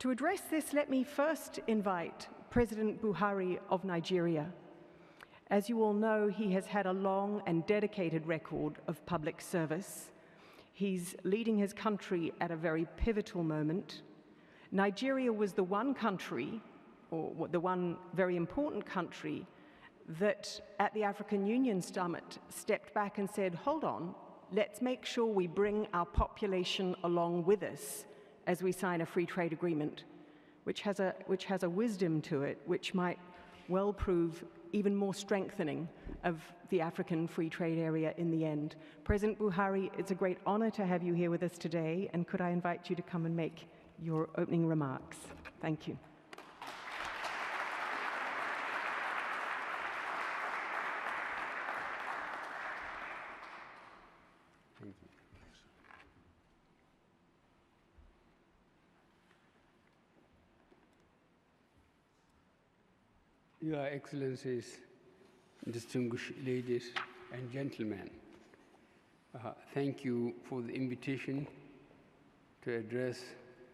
To address this, let me first invite President Buhari of Nigeria. As you all know, he has had a long and dedicated record of public service. He's leading his country at a very pivotal moment. Nigeria was the one country, or the one very important country, that at the African Union Summit stepped back and said, hold on, let's make sure we bring our population along with us as we sign a free trade agreement, which has a wisdom to it, which might well prove even more strengthening of the African free trade area in the end. President Buhari, it's a great honor to have you here with us today, and could I invite you to come and make your opening remarks? Thank you. Your Excellencies, distinguished ladies and gentlemen, thank you for the invitation to address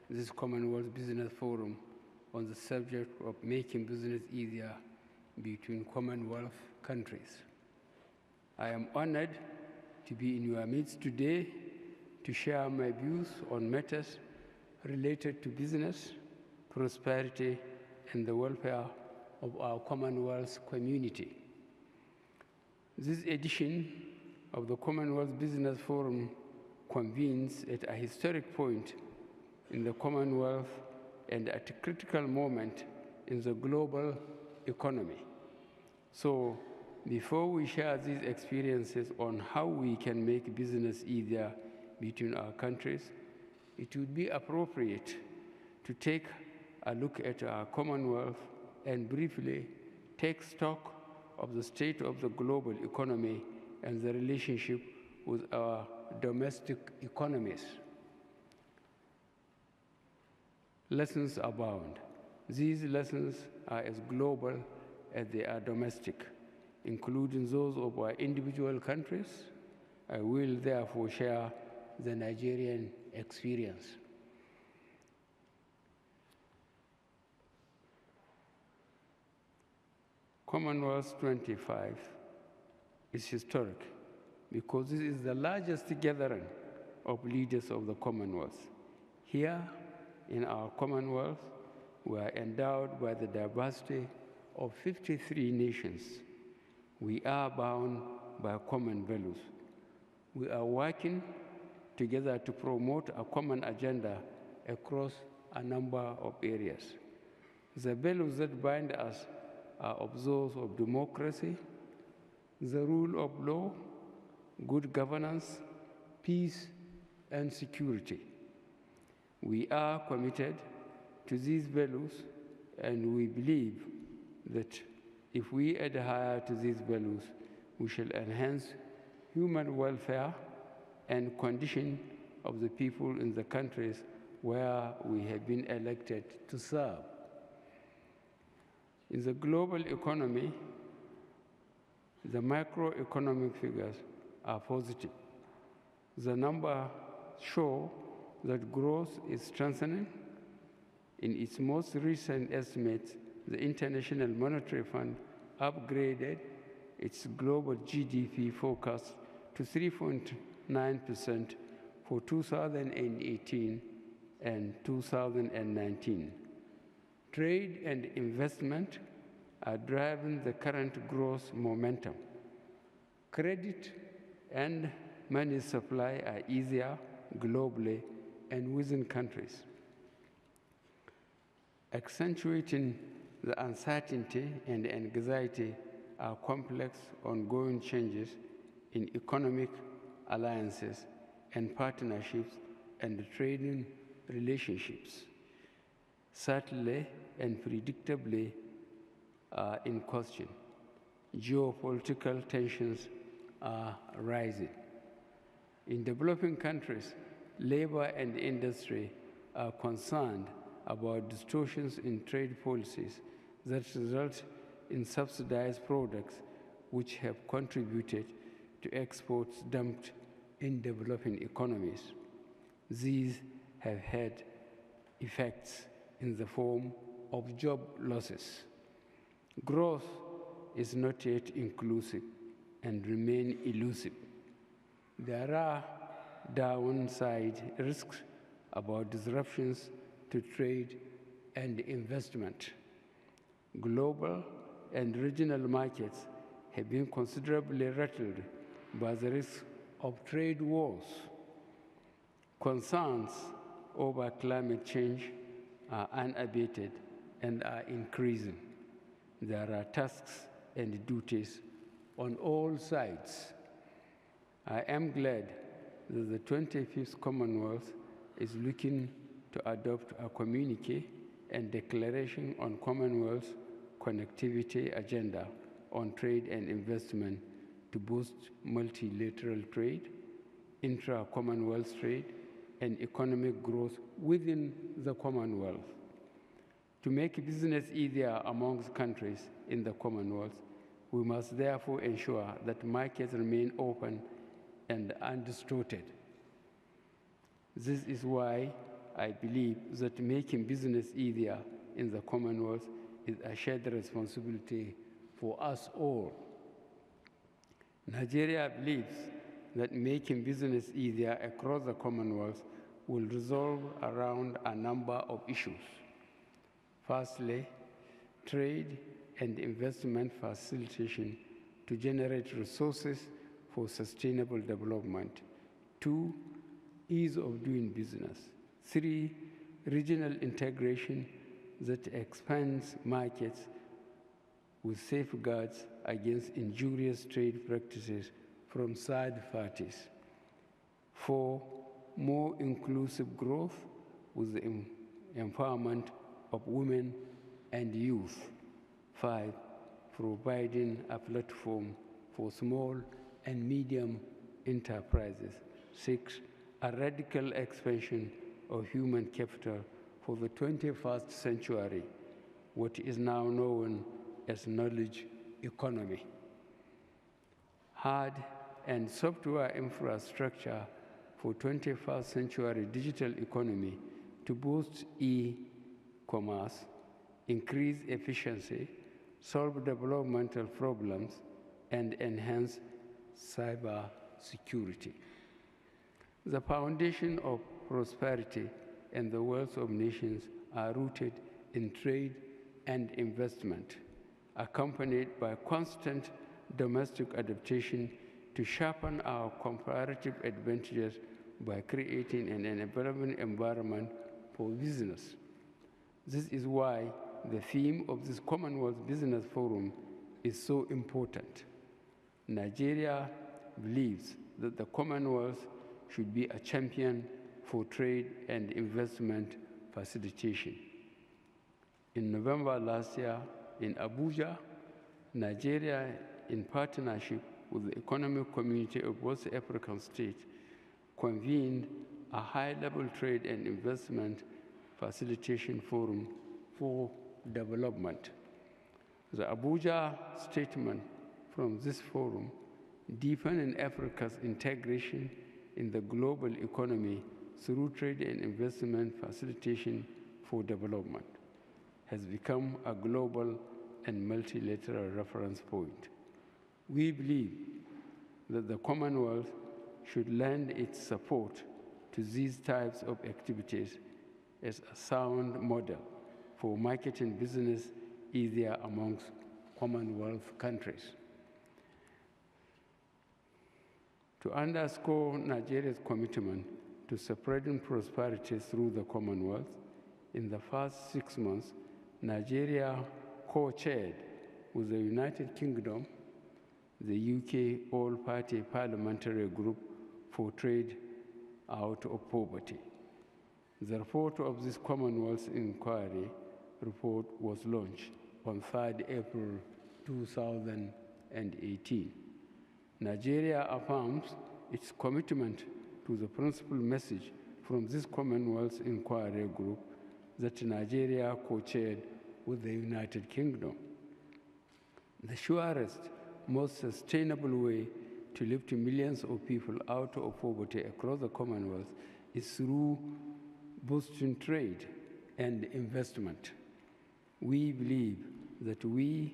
this Commonwealth Business Forum on the subject of making business easier between Commonwealth countries. I am honored to be in your midst today to share my views on matters related to business, prosperity, and the welfare of our Commonwealth community. This edition of the Commonwealth Business Forum convenes at a historic point in the Commonwealth and at a critical moment in the global economy. So, before we share these experiences on how we can make business easier between our countries, it would be appropriate to take a look at our Commonwealth and briefly take stock of the state of the global economy and the relationship with our domestic economies. Lessons abound. These lessons are as global as they are domestic, including those of our individual countries. I will therefore share the Nigerian experience. Commonwealth 25 is historic because this is the largest gathering of leaders of the Commonwealth. Here in our Commonwealth, we are endowed by the diversity of 53 nations. We are bound by common values. We are working together to promote a common agenda across a number of areas. The values that bind us are of those of democracy, the rule of law, good governance, peace, and security. We are committed to these values, and we believe that if we adhere to these values, we shall enhance human welfare and condition of the people in the countries where we have been elected to serve. In the global economy, the macroeconomic figures are positive. The numbers show that growth is strengthening. In its most recent estimates, the International Monetary Fund upgraded its global GDP forecast to 3.9% for 2018 and 2019. Trade and investment are driving the current growth momentum. Credit and money supply are easier globally and within countries. Accentuating the uncertainty and anxiety are complex, ongoing changes in economic alliances and partnerships and trading relationships. Certainly and predictably are in question. Geopolitical tensions are rising. In developing countries, labor and industry are concerned about distortions in trade policies that result in subsidized products which have contributed to exports dumped in developing economies. These have had effects in the form of job losses. Growth is not yet inclusive and remain elusive. There are downside risks about disruptions to trade and investment. Global and regional markets have been considerably rattled by the risk of trade wars. Concerns over climate change are unabated and are increasing. There are tasks and duties on all sides. I am glad that the 25th Commonwealth is looking to adopt a communique and declaration on Commonwealth connectivity agenda on trade and investment to boost multilateral trade, intra-Commonwealth trade, and economic growth within the Commonwealth. To make business easier amongst countries in the Commonwealth, we must therefore ensure that markets remain open and undistorted. This is why I believe that making business easier in the Commonwealth is a shared responsibility for us all. Nigeria believes that making business easier across the Commonwealth will resolve around a number of issues. Firstly, trade and investment facilitation to generate resources for sustainable development. 2, ease of doing business. 3, regional integration that expands markets with safeguards against injurious trade practices from third parties. 4, more inclusive growth with the empowerment of women and youth. 5, providing a platform for small and medium enterprises. 6, a radical expansion of human capital for the 21st century, what is now known as knowledge economy. Hard and software infrastructure for 21st century digital economy to boost e-commerce, increase efficiency, solve developmental problems, and enhance cyber security. The foundation of prosperity and the wealth of nations are rooted in trade and investment, accompanied by constant domestic adaptation to sharpen our comparative advantages by creating an enabling environment for business. This is why the theme of this Commonwealth Business Forum is so important. Nigeria believes that the Commonwealth should be a champion for trade and investment facilitation. In November last year in Abuja, Nigeria, in partnership with the Economic Community of West African States, convened a high-level trade and investment facilitation forum for development. The Abuja statement from this forum, deepening Africa's integration in the global economy through trade and investment facilitation for development, has become a global and multilateral reference point. We believe that the Commonwealth should lend its support to these types of activities as a sound model for marketing business easier amongst Commonwealth countries. To underscore Nigeria's commitment to spreading prosperity through the Commonwealth, in the first 6 months, Nigeria co-chaired with the United Kingdom the UK All-Party Parliamentary Group for Trade Out of Poverty. The report of this Commonwealth Inquiry report was launched on 3rd April 2018. Nigeria affirms its commitment to the principal message from this Commonwealth Inquiry Group that Nigeria co-chaired with the United Kingdom. The surest, most sustainable way to lift millions of people out of poverty across the Commonwealth is through boosting trade and investment. We believe that we,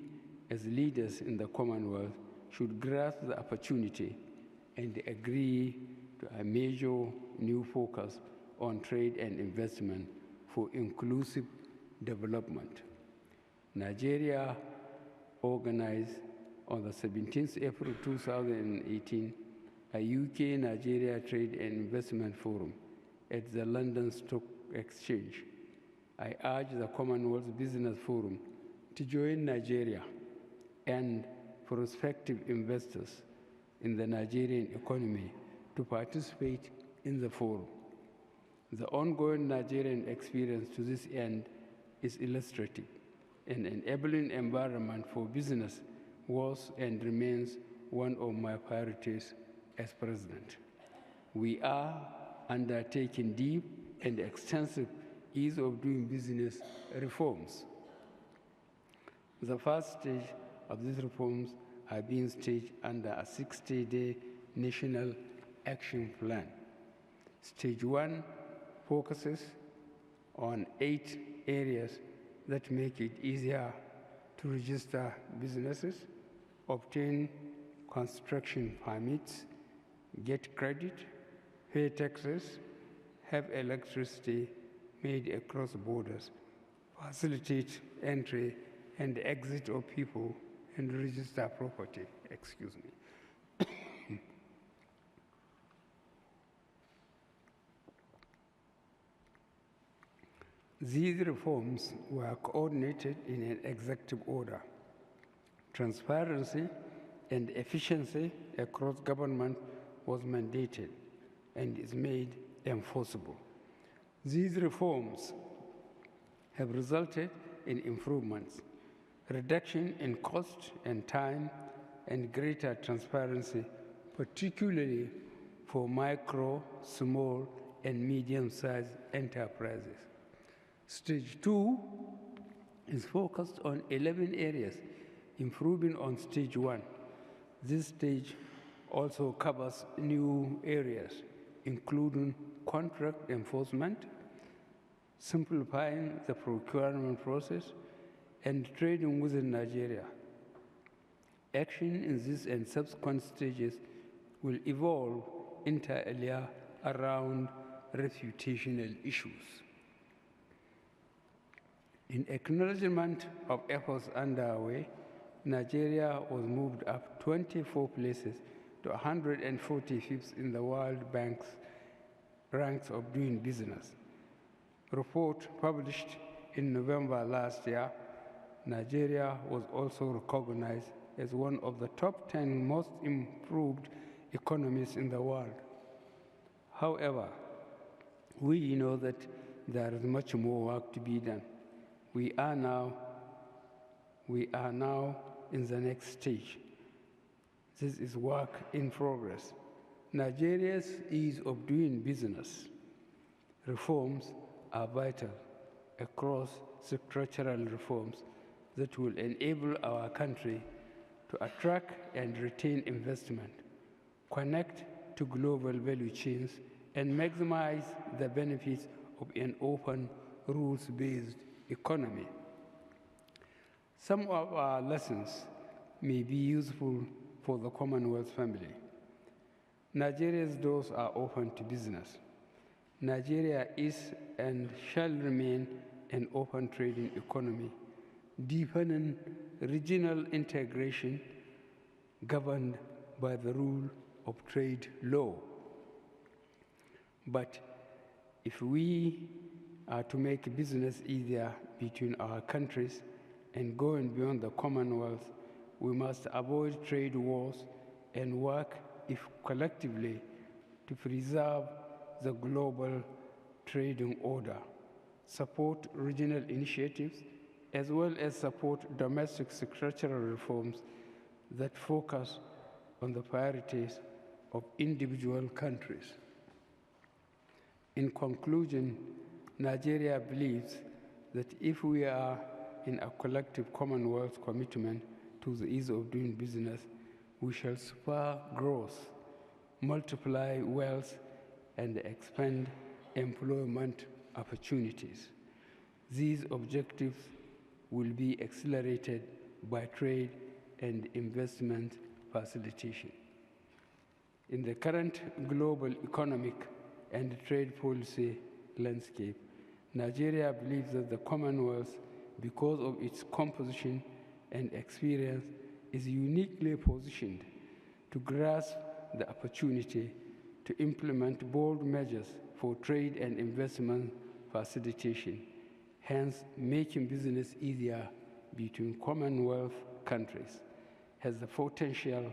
as leaders in the Commonwealth, should grasp the opportunity and agree to a major new focus on trade and investment for inclusive development. Nigeria organized on the 17th April 2018 a UK-Nigeria Trade and Investment Forum at the London Stock Exchange. I urge the Commonwealth Business Forum to join Nigeria and prospective investors in the Nigerian economy to participate in the forum. The ongoing Nigerian experience to this end is illustrative. An enabling environment for business was and remains one of my priorities as president. We are undertaking deep and extensive ease of doing business reforms. The first stage of these reforms are being staged under a 60-day national action plan. Stage 1 focuses on 8 areas that make it easier to register businesses, obtain construction permits, get credit, pay taxes, have electricity made across borders, facilitate entry and exit of people, and register property. Excuse me. These reforms were coordinated in an executive order. Transparency and efficiency across government was mandated and is made enforceable. These reforms have resulted in improvements, reduction in cost and time, and greater transparency, particularly for micro, small, and medium-sized enterprises. Stage 2 is focused on 11 areas, improving on Stage 1. This stage also covers new areas, including contract enforcement, simplifying the procurement process, and trading within Nigeria. Action in this and subsequent stages will evolve entirely around reputational issues. In acknowledgement of efforts underway, Nigeria was moved up 24 places to 145th in the World Bank's ranks of doing business. Report published in November last year, Nigeria was also recognized as one of the top 10 most improved economies in the world. However, we know that there is much more work to be done. We are now in the next stage. This is work in progress. Nigeria's ease of doing business reforms are vital across structural reforms that will enable our country to attract and retain investment, connect to global value chains, and maximize the benefits of an open, rules-based economy. Some of our lessons may be useful for the Commonwealth family. Nigeria's doors are open to business. Nigeria is and shall remain an open trading economy, deepening regional integration governed by the rule of trade law. But if we are to make business easier between our countries and going beyond the Commonwealth, we must avoid trade wars and work collectively to preserve the global trading order, support regional initiatives, as well as support domestic structural reforms that focus on the priorities of individual countries. In conclusion, Nigeria believes that if we are in a collective Commonwealth commitment to the ease of doing business, we shall spur growth, multiply wealth, and expand employment opportunities. These objectives will be accelerated by trade and investment facilitation. In the current global economic and trade policy landscape, Nigeria believes that the Commonwealth, because of its composition and experience, is uniquely positioned to grasp the opportunity to implement bold measures for trade and investment facilitation, hence making business easier between Commonwealth countries, has the potential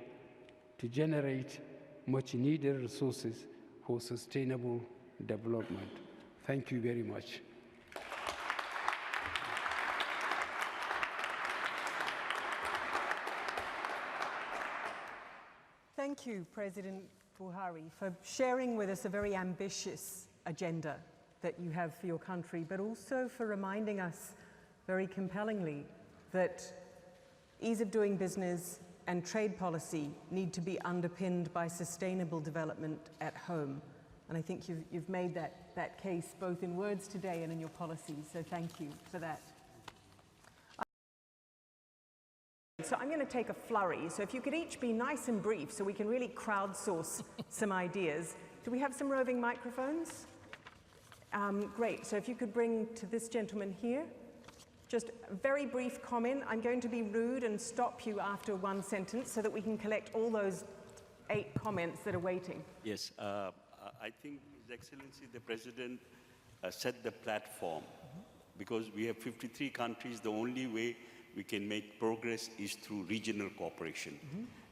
to generate much needed resources for sustainable development. Thank you very much. Thank you, President Buhari, for sharing with us a very ambitious agenda that you have for your country, but also for reminding us very compellingly that ease of doing business and trade policy need to be underpinned by sustainable development at home. And I think you've made that case both in words today and in your policies, so thank you for that. So I'm going to take a flurry, so if you could each be nice and brief so we can really crowdsource some ideas. Do we have some roving microphones? Great, so if you could bring to this gentleman here. Just a very brief comment. I'm going to be rude and stop you after one sentence so that we can collect all those 8 comments that are waiting. Yes, I think His Excellency the President set the platform because we have 53 countries. The only way we can make progress is through regional cooperation.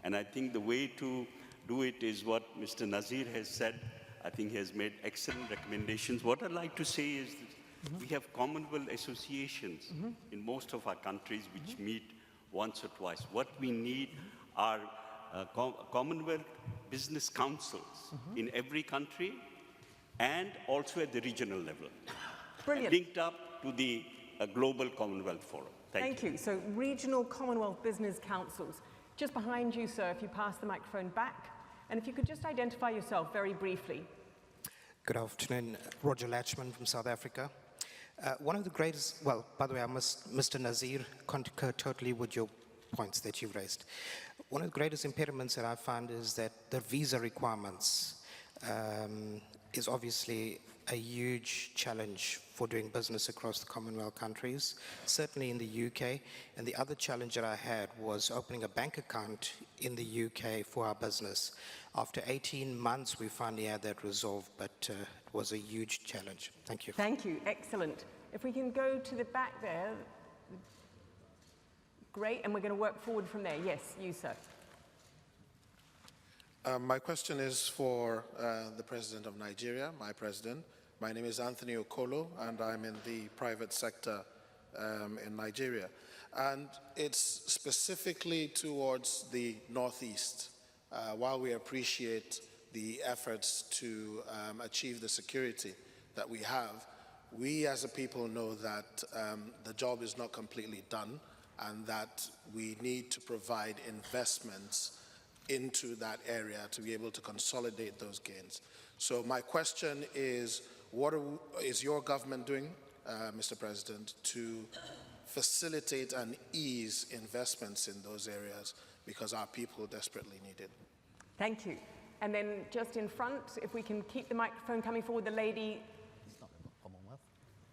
And I think the way to do it is what Mr. Nazir has said. I think he has made excellent recommendations. What I'd like to say is that we have Commonwealth associations in most of our countries which meet once or twice. What we need are Commonwealth business councils in every country and also at the regional level. Brilliant. Linked up to the Global Commonwealth Forum. Thank you. So regional Commonwealth business councils. Just behind you, sir, if you pass the microphone back. And if you could just identify yourself very briefly. Good afternoon, Roger Latchman from South Africa. One of the greatest, well, by the way, I must, Mr. Nazir, concur totally with your points that you've raised. One of the greatest impediments that I find is that the visa requirements is obviously a huge challenge for doing business across the Commonwealth countries, certainly in the UK. And the other challenge that I had was opening a bank account in the UK for our business. After 18 months, we finally had that resolved, but it was a huge challenge. Thank you. Thank you. Excellent. If we can go to the back there. Great. And we're going to work forward from there. Yes, you, sir. My question is for the President of Nigeria, my President. My name is Anthony Okolo, and I'm in the private sector in Nigeria. And it's specifically towards the Northeast. While we appreciate the efforts to achieve the security that we have, we as a people know that the job is not completely done and that we need to provide investments into that area to be able to consolidate those gains. So my question is, what is your government doing, Mr. President, to facilitate and ease investments in those areas because our people desperately need it? Thank you. And then just in front, if we can keep the microphone coming forward, the lady.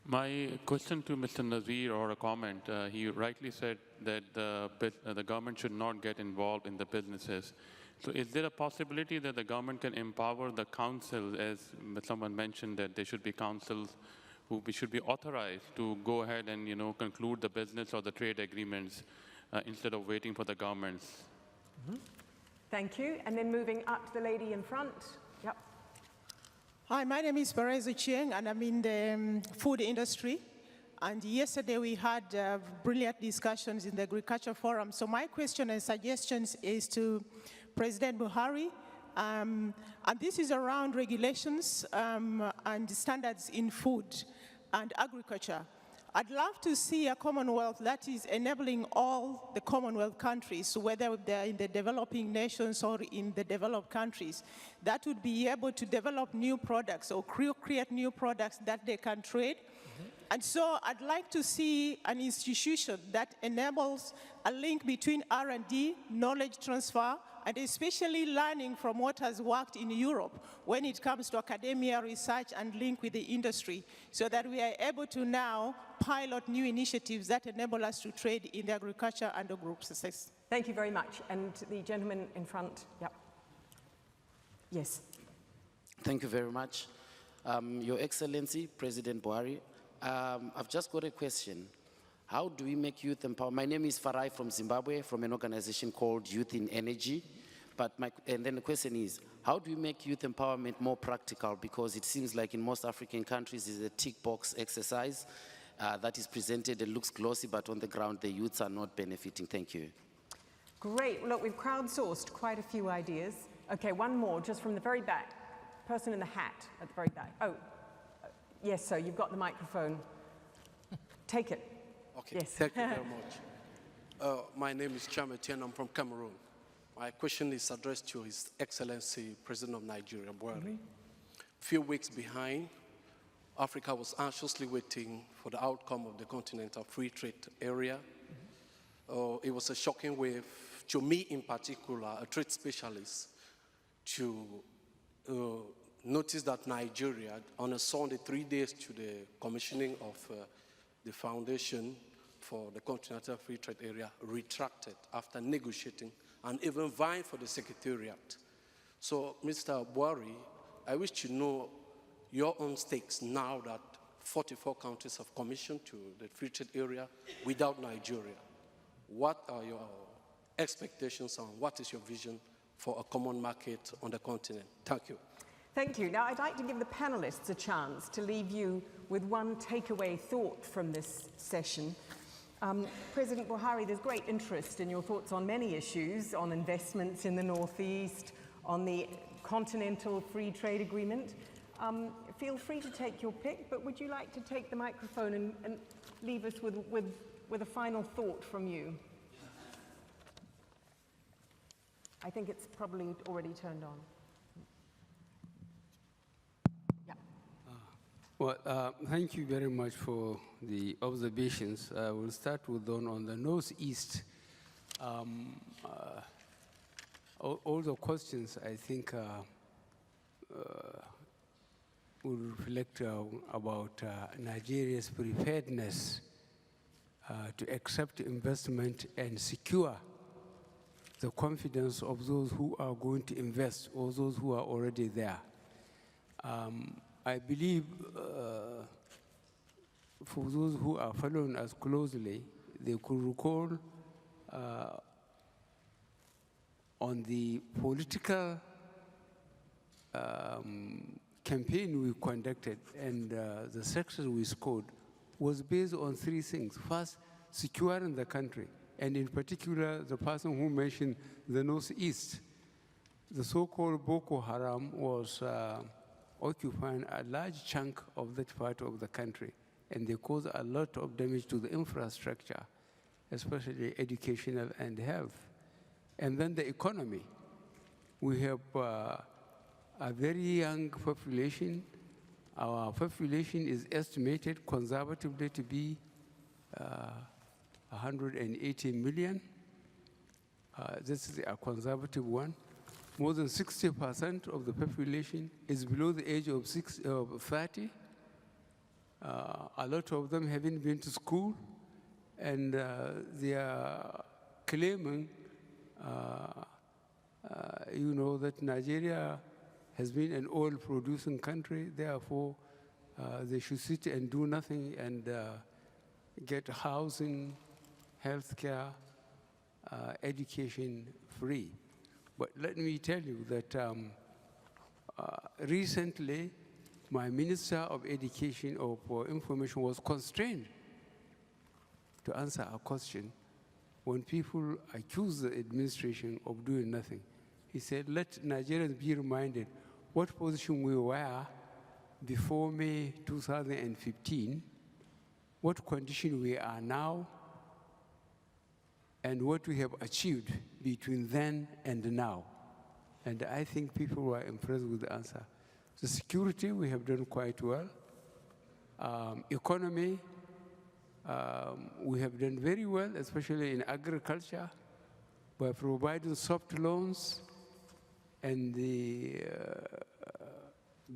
My question to Mr. Nazir, or a comment, he rightly said that the government should not get involved in the businesses. So is there a possibility that the government can empower the council, as someone mentioned, that there should be councils who should be authorized to go ahead and, conclude the business or the trade agreements instead of waiting for the governments? Thank you. And then moving up to the lady in front. Yep. Hi, my name is Perez Ochieng, and I'm in the food industry. And yesterday we had brilliant discussions in the Agriculture Forum. So my question and suggestions is to President Buhari, and this is around regulations and standards in food and agriculture. I'd love to see a Commonwealth that is enabling all the Commonwealth countries, whether they're in the developing nations or in the developed countries, that would be able to develop new products or create new products that they can trade And so I'd like to see an institution that enables a link between R&D, knowledge transfer, and especially learning from what has worked in Europe when it comes to academia, research, and link with the industry, so that we are able to now pilot new initiatives that enable us to trade in the agriculture and the group success. Thank you very much. And the gentleman in front, yep. Yes. Thank you very much. Your Excellency, President Buhari, I've just got a question. How do we make youth empower? My name is Farai from Zimbabwe, from an organization called Youth in Energy. And then the question is, how do we make youth empowerment more practical? Because it seems like in most African countries, it's a tick box exercise that is presented and looks glossy, but on the ground, the youths are not benefiting. Thank you. Great. Look, we've crowdsourced quite a few ideas. Okay, one more, just from the very back. Person in the hat at the very back. Oh, yes, sir, you've got the microphone. Take it. Okay, yes. Thank you very much. My name is Chametien, I'm from Cameroon. My question is addressed to His Excellency, President of Nigeria, Buhari. A few weeks behind, Africa was anxiously waiting for the outcome of the Continental Free Trade Area. It was a shocking wave, to me in particular, a trade specialist, to notice that Nigeria, on a Sunday, 3 days to the commissioning of the foundation for the Continental Free Trade Area, retracted after negotiating and even vying for the secretariat. So, Mr. Buhari, I wish to know your own stakes now that 44 countries have commissioned to the free trade area without Nigeria. What are your expectations and what is your vision for a common market on the continent? Thank you. Thank you. Now, I'd like to give the panelists a chance to leave you with one takeaway thought from this session. President Buhari, there's great interest in your thoughts on many issues, on investments in the Northeast, on the Continental Free Trade Agreement. Feel free to take your pick, but would you like to take the microphone and leave us with a final thought from you? I think it's probably already turned on. Yeah. Well, thank you very much for the observations. We'll start with on the Northeast. All the questions, I think, will reflect about Nigeria's preparedness to accept investment and secure the confidence of those who are going to invest or those who are already there. I believe for those who are following us closely, they could recall on the political campaign we conducted and the success we scored was based on three things. First, securing the country, and in particular, the person who mentioned the Northeast. The so-called Boko Haram was occupying a large chunk of that part of the country, and they caused a lot of damage to the infrastructure, especially educational and health. And then the economy. We have a very young population. Our population is estimated conservatively to be 180 million. This is a conservative one. More than 60% of the population is below the age of 30. A lot of them haven't been to school, and they are claiming, that Nigeria has been an oil-producing country, therefore they should sit and do nothing and get housing, healthcare, education free. But let me tell you that recently, my Minister of Education or for Information was constrained to answer a question when people accuse the administration of doing nothing. He said, let Nigerians be reminded what position we were before May 2015, what condition we are now, and what we have achieved between then and now. And I think people were impressed with the answer. The security, we have done quite well. economy. We have done very well, especially in agriculture, by providing soft loans, and the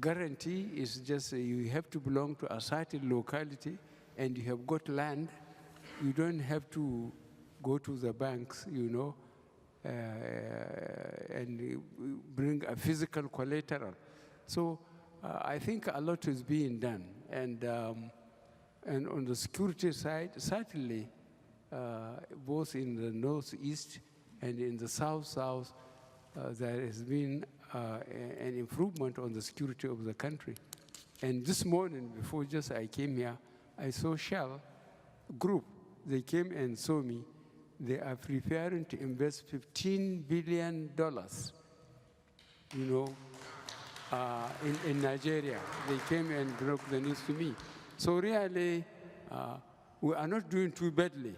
guarantee is just you have to belong to a certain locality and you have got land. You don't have to go to the banks, you know, and bring a physical collateral. So I think a lot is being done. And on the security side, certainly, both in the northeast and in the south-south, there has been an improvement on the security of the country. And this morning, before just I came here, I saw Shell Group. They came and saw me. They are preparing to invest $15 billion, you know, in Nigeria. They came and broke the news to me. So really, we are not doing too badly.